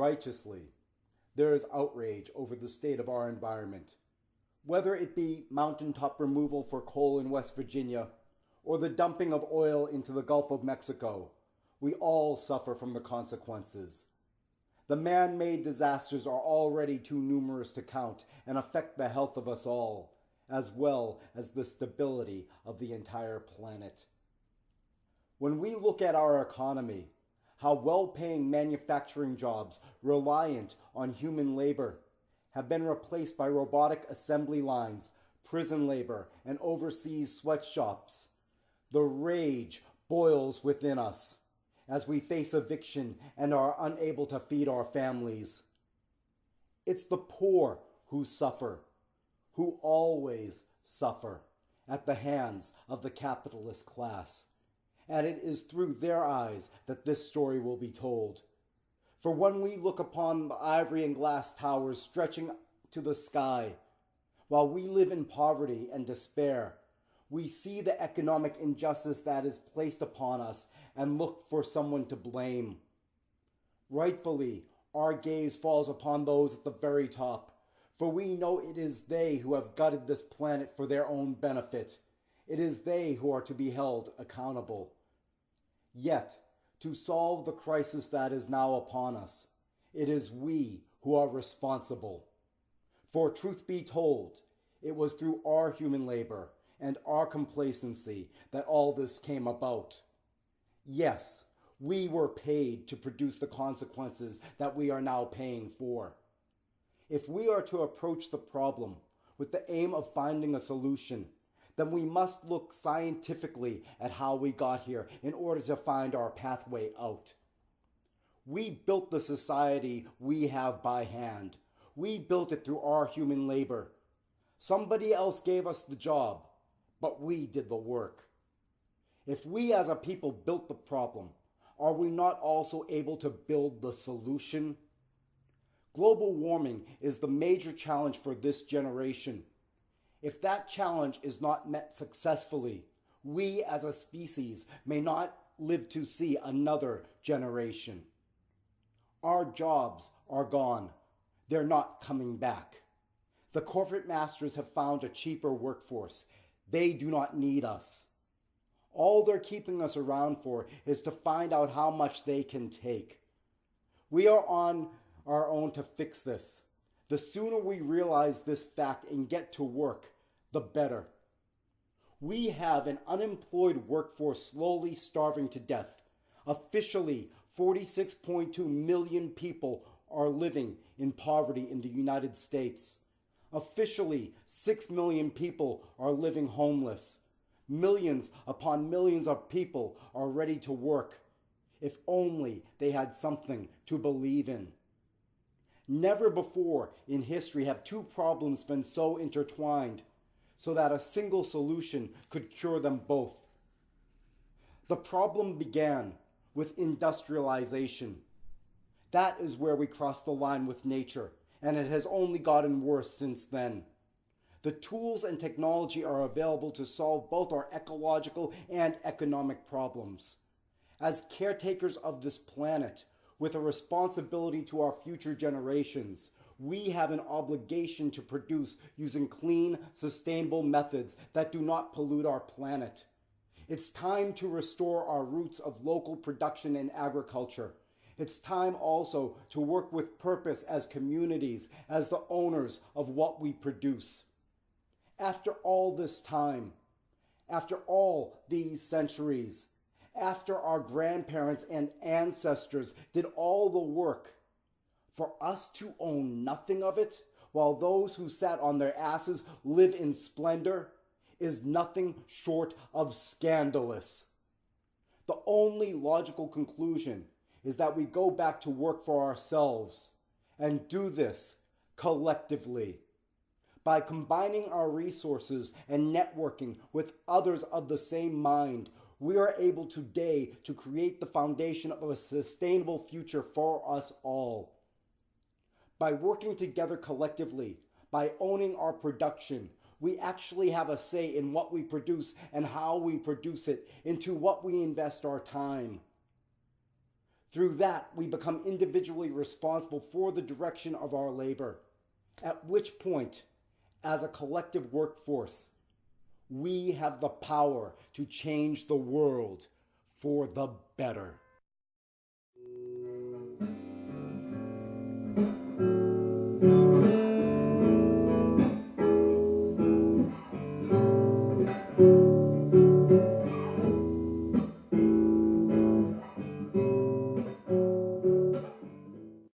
righteously, there is outrage over the state of our environment. Whether it be mountaintop removal for coal in West Virginia or the dumping of oil into the Gulf of Mexico, we all suffer from the consequences. The man-made disasters are already too numerous to count and affect the health of us all, as well as the stability of the entire planet. When we look at our economy, how well-paying manufacturing jobs reliant on human labor have been replaced by robotic assembly lines, prison labor, and overseas sweatshops, the rage boils within us as we face eviction and are unable to feed our families. It's the poor who suffer, who always suffer at the hands of the capitalist class. And it is through their eyes that this story will be told. For when we look upon the ivory and glass towers stretching to the sky, while we live in poverty and despair, we see the economic injustice that is placed upon us and look for someone to blame. Rightfully, our gaze falls upon those at the very top, for we know it is they who have gutted this planet for their own benefit. It is they who are to be held accountable. Yet, to solve the crisis that is now upon us, it is we who are responsible. For truth be told, it was through our human labor and our complacency that all this came about. Yes, we were paid to produce the consequences that we are now paying for. If we are to approach the problem with the aim of finding a solution, then we must look scientifically at how we got here in order to find our pathway out. We built the society we have by hand. We built it through our human labor. Somebody else gave us the job, but we did the work. If we as a people built the problem, are we not also able to build the solution? Global warming is the major challenge for this generation. If that challenge is not met successfully, we as a species may not live to see another generation. Our jobs are gone. They're not coming back. The corporate masters have found a cheaper workforce. They do not need us. All they're keeping us around for is to find out how much they can take. We are on our own to fix this. The sooner we realize this fact and get to work, the better. We have an unemployed workforce slowly starving to death. Officially, 46.2 million people are living in poverty in the United States. Officially, 6 million people are living homeless. Millions upon millions of people are ready to work. If only they had something to believe in. Never before in history have two problems been so intertwined, so that a single solution could cure them both. The problem began with industrialization. That is where we crossed the line with nature, and it has only gotten worse since then. The tools and technology are available to solve both our ecological and economic problems. As caretakers of this planet, with a responsibility to our future generations, we have an obligation to produce using clean, sustainable methods that do not pollute our planet. It's time to restore our roots of local production and agriculture. It's time also to work with purpose as communities, as the owners of what we produce. After all this time, after all these centuries, after our grandparents and ancestors did all the work, for us to own nothing of it, while those who sat on their asses live in splendor, is nothing short of scandalous. The only logical conclusion is that we go back to work for ourselves and do this collectively. By combining our resources and networking with others of the same mind, we are able today to create the foundation of a sustainable future for us all. By working together collectively, by owning our production, we actually have a say in what we produce and how we produce it, into what we invest our time. Through that, we become individually responsible for the direction of our labor, at which point, as a collective workforce, we have the power to change the world for the better.